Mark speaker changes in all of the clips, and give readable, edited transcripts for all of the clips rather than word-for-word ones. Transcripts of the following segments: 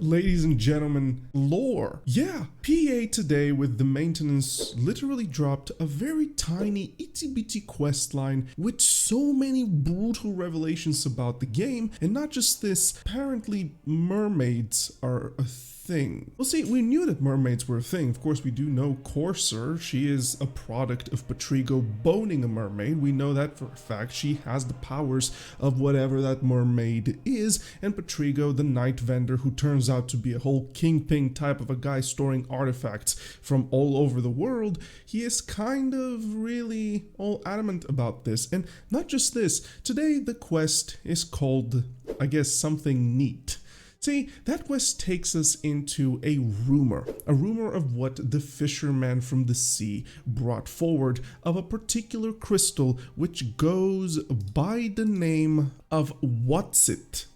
Speaker 1: ladies and gentlemen, lore. Yeah, PA today with the maintenance literally dropped a very tiny itty bitty quest line with so many brutal revelations about the game, and not just this, apparently mermaids are a thing. Well, see, we knew that mermaids were a thing. Of course, we do know Corsair. She is a product of Patrigo boning a mermaid. We know that for a fact. She has the powers of whatever that mermaid is. And Patrigo, the night vendor, who turns out to be a whole kingpin type of a guy storing artifacts from all over the world, he is kind of really all adamant about this. And not just this, today the quest is called, I guess, something neat. See, that quest takes us into a rumor of what the fisherman from the sea brought forward of a particular crystal which goes by the name of Whatsit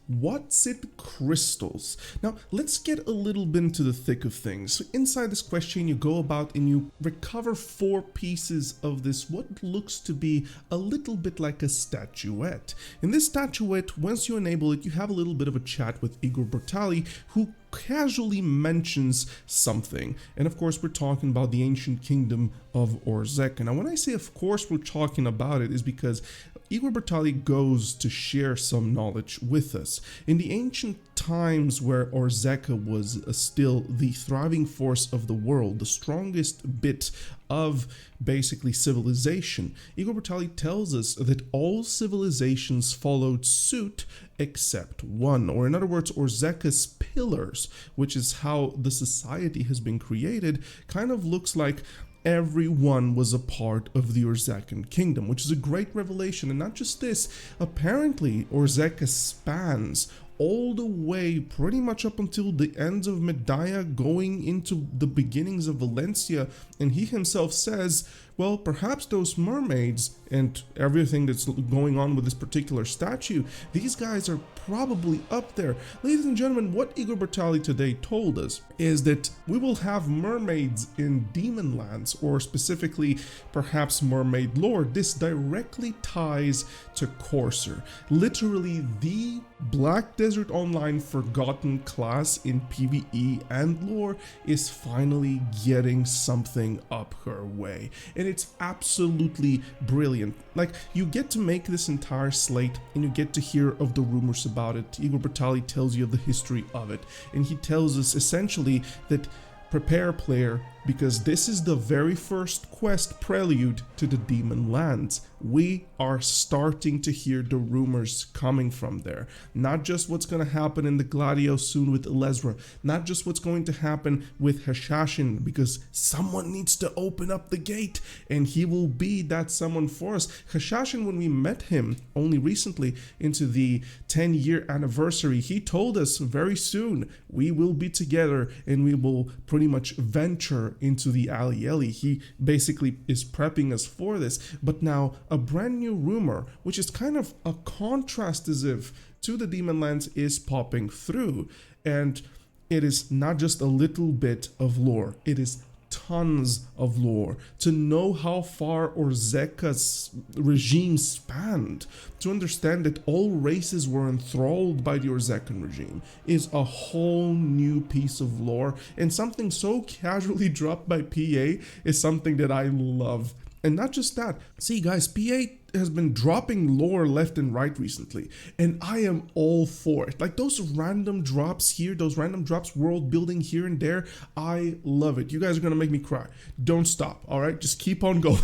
Speaker 1: crystals. Now, let's get a little bit into the thick of things. So inside this question, you go about and you recover 4 pieces of this, what looks to be a little bit like a statuette. In this statuette, once you enable it, you have a little bit of a chat with Igor Bertali, who casually mentions something. And of course, we're talking about the ancient kingdom of Orzeka. Now, when I say of course we're talking about it, is because Igor Bertali goes to share some knowledge with us. In the ancient times where Orzeka was still the thriving force of the world, the strongest bit of basically civilization, Igor Bertali tells us that all civilizations followed suit except one, or in other words, Orzeka's pillars, which is how the society has been created, kind of looks like everyone was a part of the Orzekan kingdom, which is a great revelation. And not just this, apparently Orzeka spans all the way pretty much up until the ends of Medaya, going into the beginnings of Valencia, and he himself says, well, perhaps those mermaids and everything that's going on with this particular statue, these guys are probably up there. Ladies and gentlemen, what Igor Bertali today told us is that we will have mermaids in demon lands, or specifically perhaps mermaid lore. This directly ties to Corsair, literally the Black Desert Online forgotten class in PvE and lore is finally getting something up her way. And it's absolutely brilliant. Like, you get to make this entire slate and you get to hear of the rumors about it. Igor Bertali tells you of the history of it, and he tells us essentially that prepare, player, because this is the very first quest prelude to the Demon Lands. We are starting to hear the rumors coming from there. Not just what's going to happen in the Gladio soon with Elezra, not just what's going to happen with Hashashin, because someone needs to open up the gate, and he will be that someone for us. Hashashin, when we met him only recently into the 10-year anniversary, he told us very soon we will be together and we will pretty much venture into the Alieli. He basically is prepping us for this. But now a brand new rumor, which is kind of a contrast as if to the Demon Lands, is popping through, and it is not just a little bit of lore, it is tons of lore. To know how far Orzeka's regime spanned, to understand that all races were enthralled by the Orzekan regime, is a whole new piece of lore, and something so casually dropped by PA is something that I love. And not just that, see guys, PA has been dropping lore left and right recently, and I am all for it. Like, those random drops here, those random drops, world building here and there, I love it. You guys are gonna make me cry. Don't stop, all right? Just keep on going.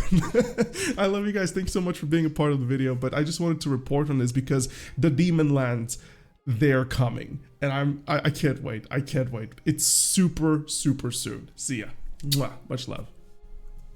Speaker 1: I love you guys. Thanks so much for being a part of the video, but I just wanted to report on this because the Demon Lands, they're coming, and I can't wait. I can't wait. It's super, super soon. See ya. Mwah. Much love.